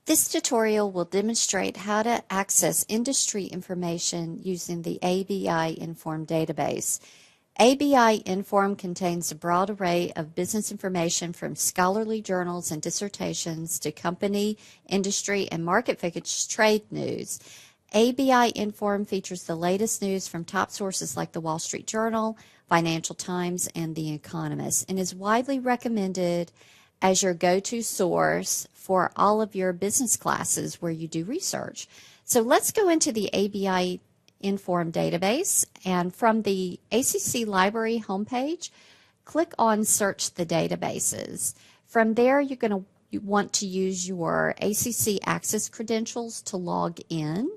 This tutorial will demonstrate how to access industry information using the ABI Inform database. ABI Inform contains a broad array of business information from scholarly journals and dissertations to company, industry, and market-focused trade news. ABI Inform features the latest news from top sources like the Wall Street Journal, Financial Times, and The Economist, and is widely recommended as your go-to source for all of your business classes where you do research. So let's go into the ABI Inform database, and from the ACC Library homepage, click on Search the Databases. From there, you're going to want to use your ACC Access credentials to log in.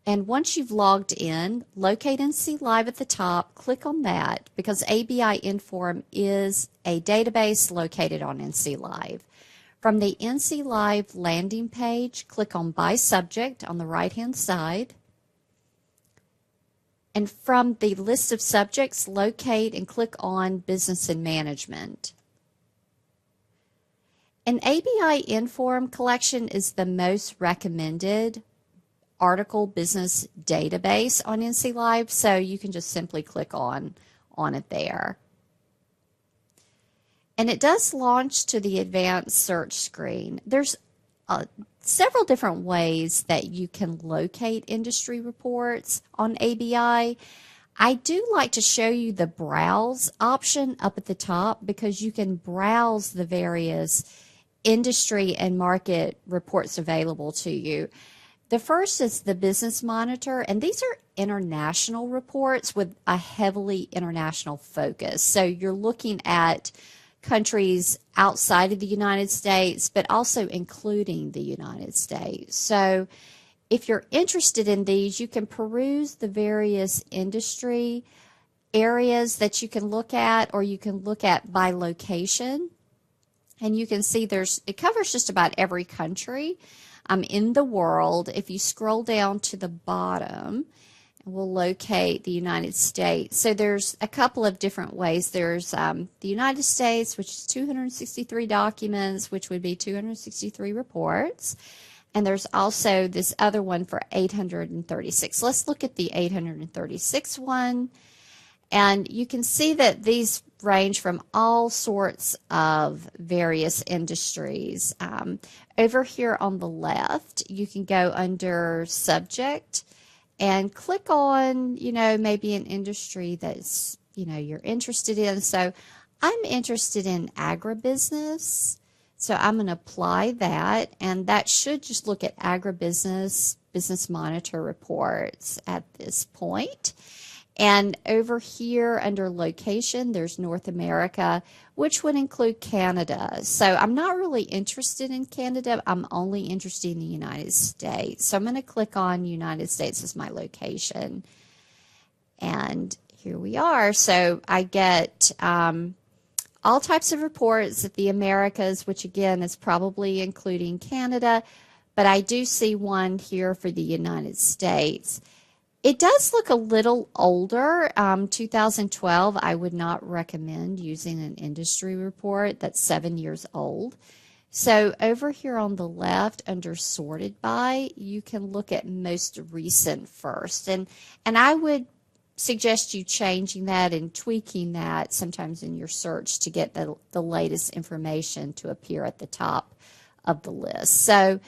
And once you've logged in, locate NC Live at the top, click on that because ABI Inform is a database located on NC Live. From the NC Live landing page, click on By Subject on the right-hand side. And from the list of subjects, locate and click on Business and Management. An ABI Inform collection is the most recommended article business database on NC Live, so you can just simply click on it there. And it does launch to the advanced search screen. There's several different ways that you can locate industry reports on ABI. I do like to show you the browse option up at the top because you can browse the various industry and market reports available to you. The first is the Business Monitor, and these are international reports with a heavily international focus. So you're looking at countries outside of the United States, but also including the United States. So if you're interested in these, you can peruse the various industry areas that you can look at, or you can look at by location. And you can see it covers just about every country in the world. If you scroll down to the bottom, we'll locate the United States. So there's a couple of different ways. There's the United States, which is 263 documents, which would be 263 reports. And there's also this other one for 836. Let's look at the 836 one. And you can see that these range from all sorts of various industries. Over here on the left, you can go under Subject and click on, maybe an industry that's, you're interested in. So I'm interested in agribusiness. So I'm going to apply that, and that should just look at agribusiness, Business Monitor reports at this point. And over here under location, there's North America, which would include Canada. So I'm not really interested in Canada. I'm only interested in the United States. So I'm going to click on United States as my location. And here we are. So I get all types of reports at the Americas, which again is probably including Canada. But I do see one here for the United States. It does look a little older. 2012, I would not recommend using an industry report that's 7 years old. So over here on the left under Sorted By, you can look at most recent first. And I would suggest you changing that and tweaking that sometimes in your search to get the latest information to appear at the top of the list. So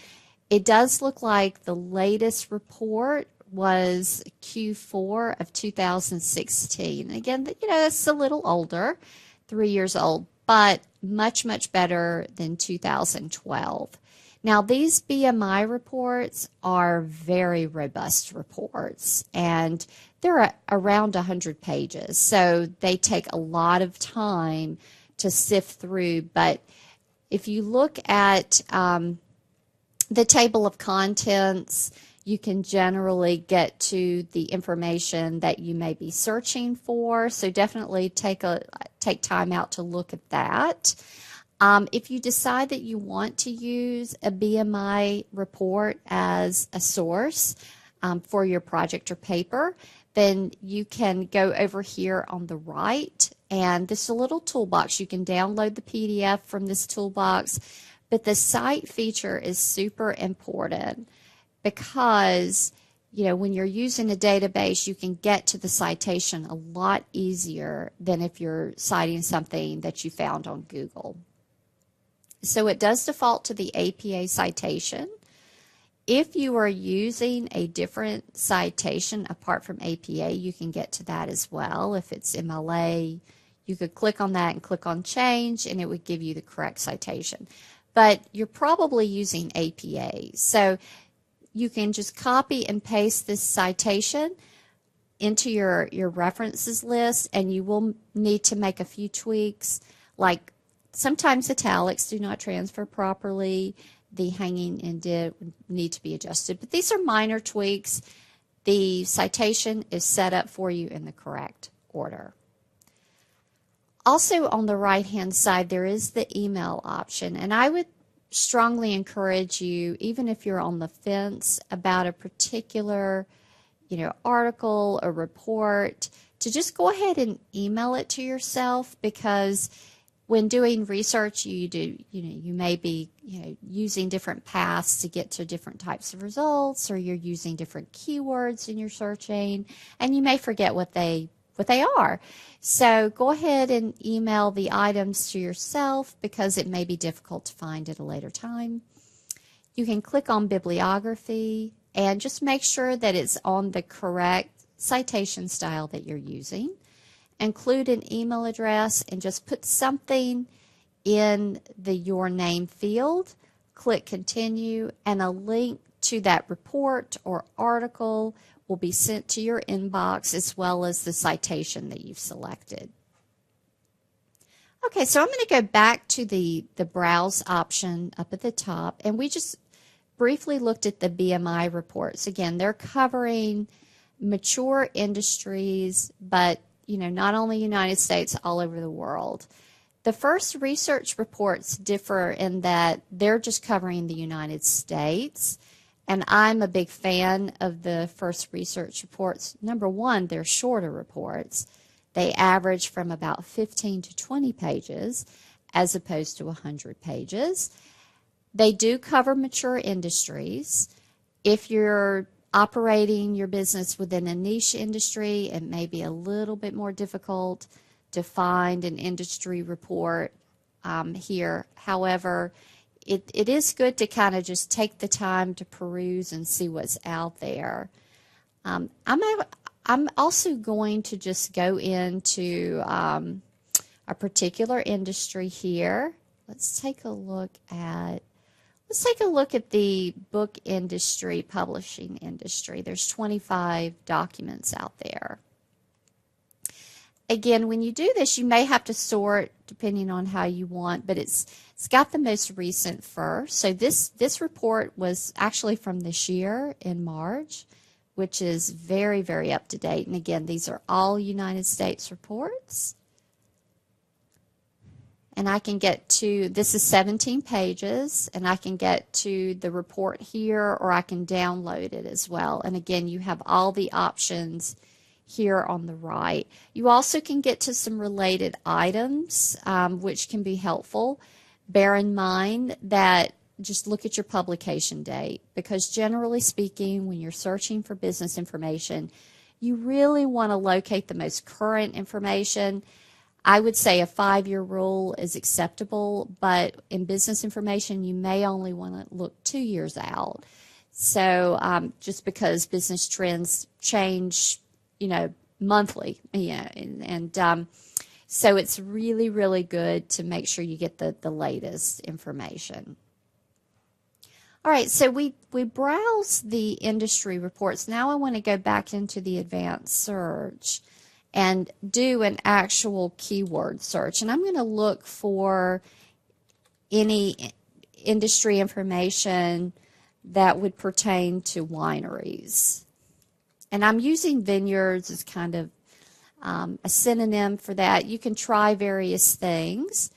it does look like the latest report was Q4 of 2016. Again, that's a little older, 3 years old, but much, much better than 2012. Now, these BMI reports are very robust reports, and they're around 100 pages, so they take a lot of time to sift through. But if you look at the table of contents, you can generally get to the information that you may be searching for. So definitely take time out to look at that. If you decide that you want to use a BMI report as a source for your project or paper, then you can go over here on the right, and this is a little toolbox. You can download the PDF from this toolbox. But the cite feature is super important because, when you're using a database, you can get to the citation a lot easier than if you're citing something that you found on Google. So it does default to the APA citation. If you are using a different citation apart from APA, you can get to that as well. If it's MLA, you could click on that and click on change, and it would give you the correct citation. But you're probably using APA. So you can just copy and paste this citation into your references list, and you will need to make a few tweaks, like sometimes italics do not transfer properly. The hanging indent would need to be adjusted. But these are minor tweaks. The citation is set up for you in the correct order. Also on the right-hand side, there is the email option. And I would strongly encourage you, even if you're on the fence about a particular article or report, to just go ahead and email it to yourself, because when doing research, you may be using different paths to get to different types of results, or you're using different keywords in your searching, and you may forget what they are. So go ahead and email the items to yourself, because it may be difficult to find at a later time. You can click on bibliography and just make sure that it's on the correct citation style that you're using. Include an email address and just put something in the your name field. Click continue, and a link to that report or article will be sent to your inbox, as well as the citation that you've selected. Okay, so I'm going to go back to the browse option up at the top, and we just briefly looked at the BMI reports. Again, they're covering mature industries, but not only United States, all over the world. The first research reports differ in that they're just covering the United States, and I'm a big fan of the first research reports. Number one, they're shorter reports. They average from about 15 to 20 pages as opposed to 100 pages. They do cover mature industries. If you're operating your business within a niche industry, it may be a little bit more difficult to find an industry report here. However, it is good to kind of just take the time to peruse and see what's out there. I'm also going to just go into a particular industry here. Let's take a look at the book industry, publishing industry. There's 25 documents out there. Again, when you do this, you may have to sort depending on how you want, but it's got the most recent first. So this report was actually from this year in March, which is very, very up to date. And again, these are all United States reports. And I can get to, this is 17 pages, and I can get to the report here, or I can download it as well. And again, you have all the options here on the right. You also can get to some related items, which can be helpful. Bear in mind that just look at your publication date, because generally speaking, when you're searching for business information, you really want to locate the most current information. I would say a 5-year rule is acceptable, but in business information, you may only want to look 2 years out. So just because business trends change, monthly, and so it's really, really good to make sure you get the latest information. All right, so we browse the industry reports. Now I want to go back into the advanced search and do an actual keyword search. And I'm going to look for any industry information that would pertain to wineries. And I'm using vineyards as kind of a synonym for that. You can try various things.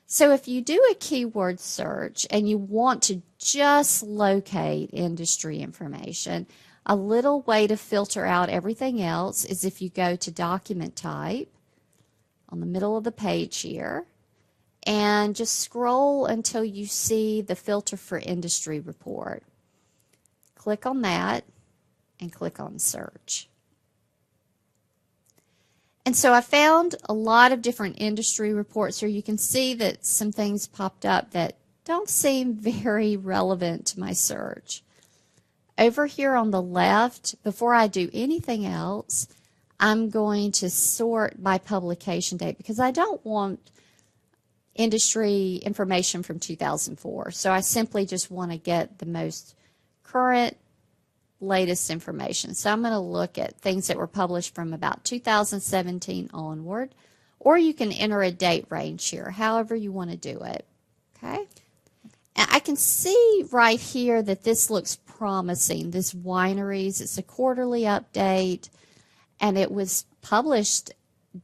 So if you do a keyword search and you want to just locate industry information, a little way to filter out everything else is if you go to document type on the middle of the page here, and just scroll until you see the filter for industry report. Click on that and click on search. And so I found a lot of different industry reports here. You can see that some things popped up that don't seem very relevant to my search. Over here on the left, before I do anything else, I'm going to sort by publication date because I don't want industry information from 2004. So I simply just want to get the most current, latest information. So I'm going to look at things that were published from about 2017 onward, or you can enter a date range here, however you want to do it. Okay. And I can see right here that this looks promising. This wineries, it's a quarterly update, and it was published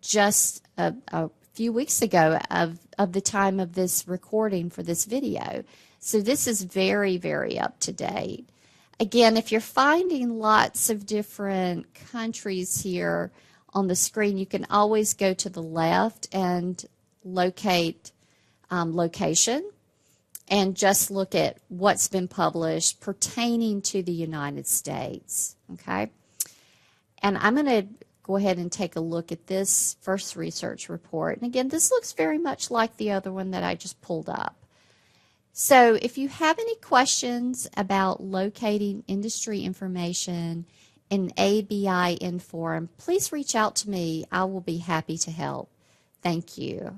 just a few weeks ago of the time of this recording for this video. So this is very, very up to date. Again, if you're finding lots of different countries here on the screen, you can always go to the left and locate location and just look at what's been published pertaining to the United States. Okay? And I'm going to go ahead and take a look at this first research report. And again, this looks very much like the other one that I just pulled up. So if you have any questions about locating industry information in ABI Inform, please reach out to me. I will be happy to help. Thank you.